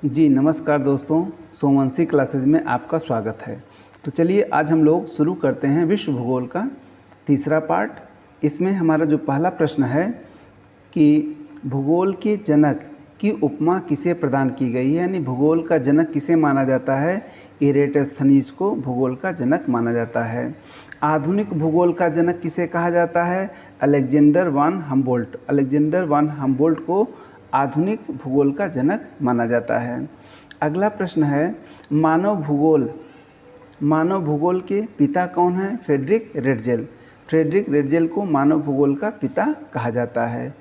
जी नमस्कार दोस्तों, सोमवंशी क्लासेज में आपका स्वागत है। तो चलिए आज हम लोग शुरू करते हैं विश्व भूगोल का तीसरा पार्ट। इसमें हमारा जो पहला प्रश्न है कि भूगोल के जनक की उपमा किसे प्रदान की गई है, यानी भूगोल का जनक किसे माना जाता है। इरेटोस्थनीज को भूगोल का जनक माना जाता है। आधुनिक भूगोल का जनक किसे कहा जाता है? अलेक्जेंडर वान हम्बोल्ट। अलेक्जेंडर वान हम्बोल्ट को आधुनिक भूगोल का जनक माना जाता है। अगला प्रश्न है मानव भूगोल के पिता कौन हैं? Frederick Ratzel. फ्रेडरिक रेटजेल को मानव भूगोल का पिता कहा जाता है।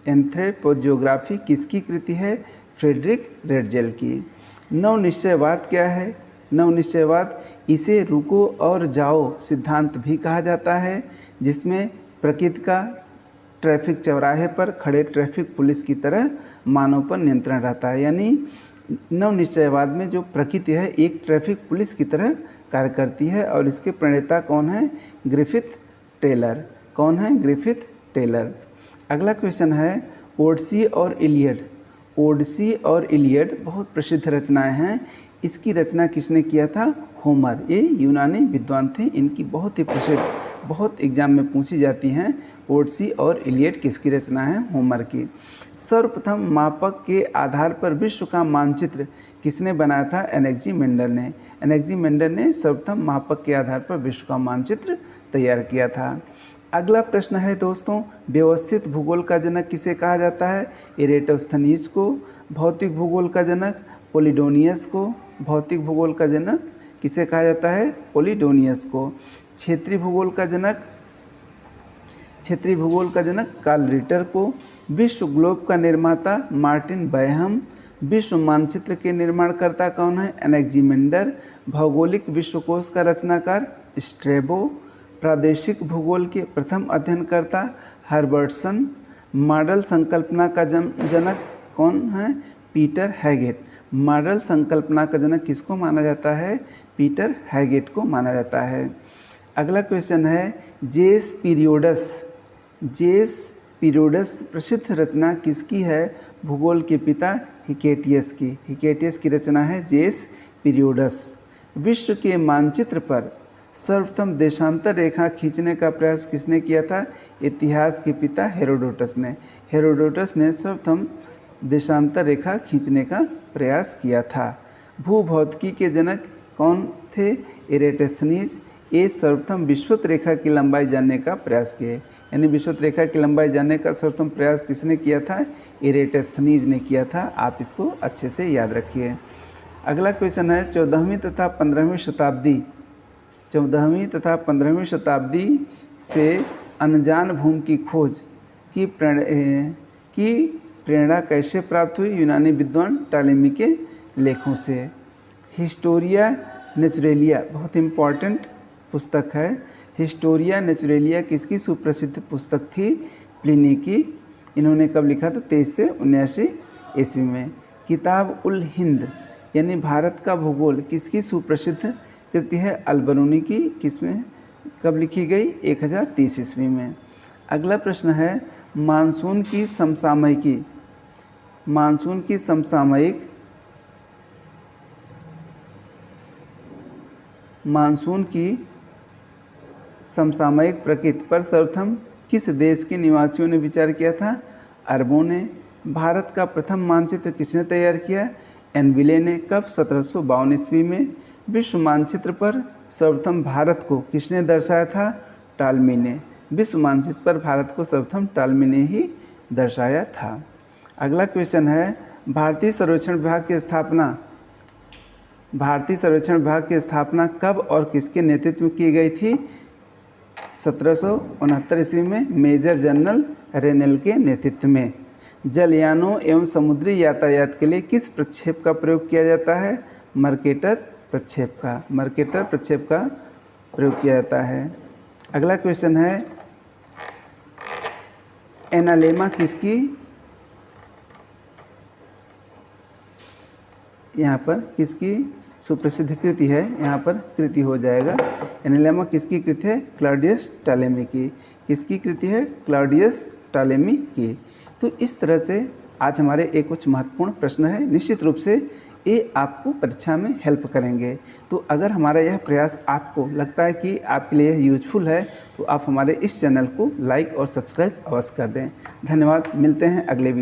एंथ्रोपोजियोग्राफी किसकी कृति है? फ्रेडरिक रेटजेल की। नवनिश्चयवाद क्या है? नवनिश्चयवाद इसे रुको और जाओ सिद्धांत भी कहा जाता है, जिसमें प्रकृति का ट्रैफिक चौराहे पर खड़े ट्रैफिक पुलिस की तरह मानव पर नियंत्रण रहता है। यानी नवनिश्चयवाद में जो प्रकृति है एक ट्रैफिक पुलिस की तरह कार्य करती है। और इसके प्रणेता कौन है? Griffith Taylor. कौन है? Griffith Taylor. अगला क्वेश्चन है ओडिसी और इलियड। ओडिसी और इलियड बहुत प्रसिद्ध रचनाएं हैं। इसकी रचना किसने किया था? होमर। ये यूनानी विद्वान थे। इनकी बहुत ही प्रसिद्ध, बहुत एग्जाम में पूछी जाती हैं। ओडिसी और इलियड किसकी रचना है? होमर की। सर्वप्रथम मापक के आधार पर विश्व का मानचित्र किसने बनाया था? एनेक्सीमेंडर ने। एनेक्सीमेंडर ने सर्वप्रथम मापक के आधार पर विश्व का मानचित्र तैयार किया था। अगला प्रश्न है दोस्तों, व्यवस्थित भूगोल का जनक किसे कहा जाता है? इरेटोस्थनीज को। भौतिक भूगोल का जनक पोलिडोनियस को। भौतिक भूगोल का जनक किसे कहा जाता है? पोलिडोनियस को। क्षेत्रीय भूगोल का जनक कार्ल रिटर को। विश्व ग्लोब का निर्माता मार्टिन बैहम। विश्व मानचित्र के निर्माणकर्ता कौन है? एनेक्सीमेंडर। भौगोलिक विश्वकोश का रचनाकार स्ट्रैबो। प्रादेशिक भूगोल के प्रथम अध्ययनकर्ता हर्बर्टसन। मॉडल संकल्पना का जनक कौन है? Peter Haggett. मॉडल संकल्पना का जनक किसको माना जाता है? पीटर हैगेट को माना जाता है। अगला क्वेश्चन है जेस पीरियोडस प्रसिद्ध रचना किसकी है? भूगोल के पिता हिकेटियस की। हिकेटियस की रचना है जेस पीरियोडस। विश्व के मानचित्र पर सर्वप्रथम देशांतर रेखा खींचने का प्रयास किसने किया था? इतिहास के पिता हेरोडोटस ने। हेरोडोटस ने सर्वप्रथम देशांतर रेखा खींचने का प्रयास किया था। भूभौतिकी के जनक कौन थे? इरेटोस्थनीज। ये सर्वप्रथम विषुवत रेखा की लंबाई जानने का प्रयास किए। यानी विषुवत रेखा की लंबाई जानने का सर्वप्रथम प्रयास किसने किया था? इरेटोस्थनीज ने किया था। आप इसको अच्छे से याद रखिए। अगला क्वेश्चन है 14वीं तथा 15वीं शताब्दी से अनजान भूमि की खोज की प्रेरणा कैसे प्राप्त हुई? यूनानी विद्वान टालेमी के लेखों से। हिस्टोरिया नेचुरेलिया बहुत इम्पॉर्टेंट पुस्तक है। हिस्टोरिया नेचुरेलिया किसकी सुप्रसिद्ध पुस्तक थी? प्लिनी की। इन्होंने कब लिखा था? 23 से 79 ईस्वी में। किताब उल हिंद यानी भारत का भूगोल किसकी सुप्रसिद्ध कृति है? अल-बरूनी की। किसमें कब लिखी गई? 1030 ईस्वी में। अगला प्रश्न है मानसून की समसामयिक प्रकृति पर सर्वप्रथम किस देश के निवासियों ने विचार किया था? अरबों ने। भारत का प्रथम मानचित्र किसने तैयार किया? एनविले ने। कब? 1752 ईस्वी में। विश्व मानचित्र पर सर्वप्रथम भारत को किसने दर्शाया था? टालमी ने। विश्व मानचित्र पर भारत को सर्वप्रथम टालमी ने ही दर्शाया था। अगला क्वेश्चन है भारतीय सर्वेक्षण विभाग की स्थापना कब और किसके नेतृत्व में की गई थी? 1769 ईस्वी में मेजर जनरल रेनेल के नेतृत्व में। जलयानों एवं समुद्री यातायात के लिए किस प्रक्षेप का प्रयोग किया जाता है? मर्केटर प्रक्षेप का प्रयोग किया जाता है। अगला क्वेश्चन है एनालेमा किसकी सुप्रसिद्ध कृति है? यहाँ पर कृति हो जाएगा। एनालेमा किसकी कृति है? क्लॉडियस टालेमी की। किसकी कृति है? क्लॉडियस टालेमी की। तो इस तरह से आज हमारे एक कुछ महत्वपूर्ण प्रश्न है, निश्चित रूप से ये आपको परीक्षा में हेल्प करेंगे। तो अगर हमारा यह प्रयास आपको लगता है कि आपके लिए यह यूजफुल है तो आप हमारे इस चैनल को लाइक और सब्सक्राइब अवश्य कर दें। धन्यवाद, मिलते हैं अगले वीडियो।